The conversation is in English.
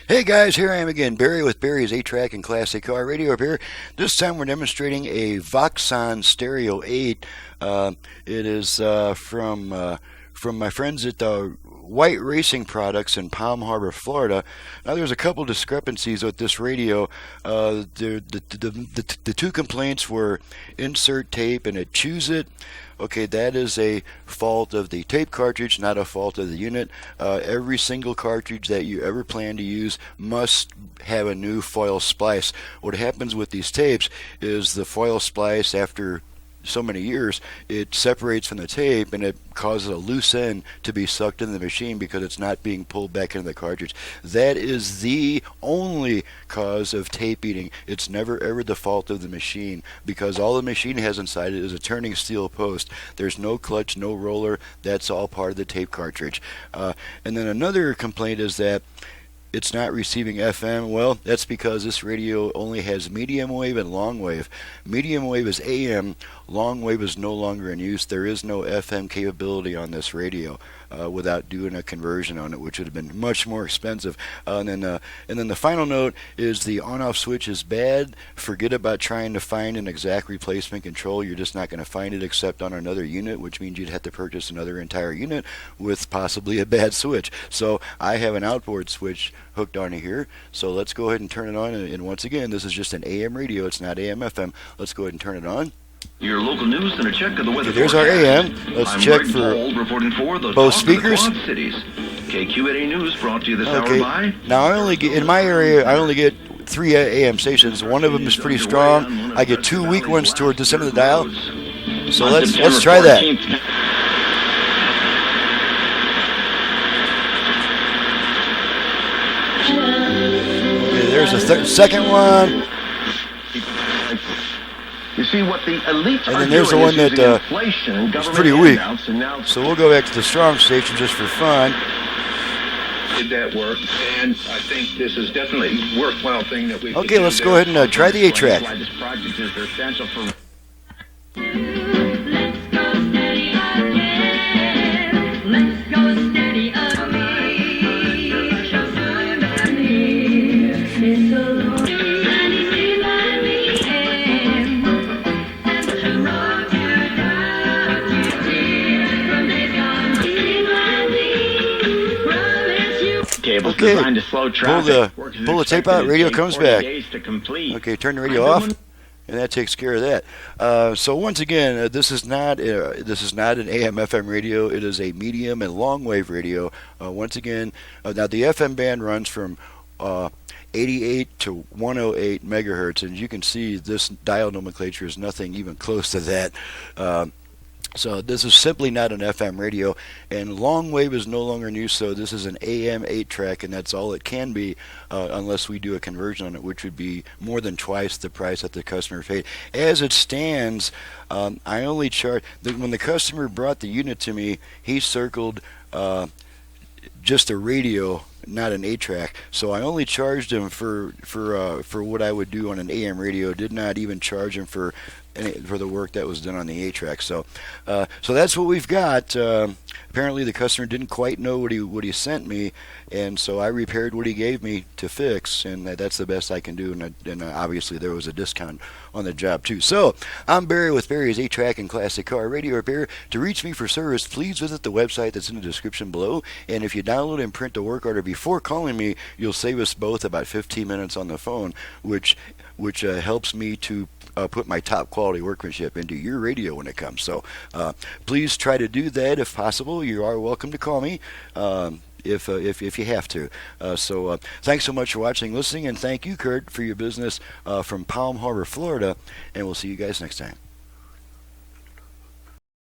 Hey guys, here I am again, Barry with Barry's 8-Track and Classic Car Radio up here. This time we're demonstrating a Voxon Stereo 8. It is from my friends at White Racing Products in Palm Harbor, Florida. Now there's a couple discrepancies with this radio. The two complaints were insert tape and it chews it. Okay, that is a fault of the tape cartridge, not a fault of the unit. Every single cartridge that you ever plan to use must have a new foil splice. What happens with these tapes is the foil splice, after so many years, it separates from the tape and it causes a loose end to be sucked into the machine because it's not being pulled back into the cartridge. That is the only cause of tape eating. It's never ever the fault of the machine, because all the machine has inside it is a turning steel post. There's no clutch, no roller. That's all part of the tape cartridge. And then another complaint is that it's not receiving FM. Well, that's because this radio only has medium wave and long wave. Medium wave is AM, long wave is no longer in use. There is no FM capability on this radio without doing a conversion on it, which would have been much more expensive. And then the final note is the on-off switch is bad. Forget about trying to find an exact replacement control. You're just not going to find it except on another unit, which means you'd have to purchase another entire unit with possibly a bad switch. So I have an outboard switch hooked onto here, so let's go ahead and turn it on. And once again, this is just an AM radio, it's not AM FM. Let's go ahead and turn it on. Your local news and a check of the weather. Okay, there's our AM. Let's check for both speakers. KQAD News brought to you this hour by. Now I only get, in my area, I only get 3 AM stations. One of them is pretty strong. I get 2 weak ones toward this end of the dial. So let's try that. Okay, there's a second one. You see what the elites and then there's the one that is pretty weak. So we'll go back to the strong station just for fun. Did that work, and I think this is definitely a worthwhile thing that we. Okay, let's go ahead and try the 8-track. This project is essential for. Okay, pull the tape out, radio comes back. Okay, turn the radio off, and that takes care of that. So once again, this is not an AM/FM radio. It is a medium and long wave radio. Once again, now the FM band runs from 88 to 108 megahertz, and you can see this dial nomenclature is nothing even close to that. So this is simply not an FM radio, and long wave is no longer in use, so this is an AM-8 track, and that's all it can be unless we do a conversion on it, which would be more than twice the price that the customer paid. As it stands, I only charge, when the customer brought the unit to me, he circled just a radio, not an 8-track. So I only charged him for what I would do on an AM radio. Did not even charge him for the work that was done on the 8-track. So that's what we've got. Apparently the customer didn't quite know what he sent me, and so I repaired what he gave me to fix, and that's the best I can do. And obviously there was a discount on the job too. So I'm Barry with Barry's 8-Track and Classic Car Radio Repair. To reach me for service, please visit the website that's in the description below. And if you download and print a work order before calling me, you'll save us both about 15 minutes on the phone, which helps me to put my top quality workmanship into your radio when it comes. So please try to do that if possible. You are welcome to call me if you have to. So thanks so much for watching, listening, and thank you, Kurt, for your business from Palm Harbor, Florida, and we'll see you guys next time.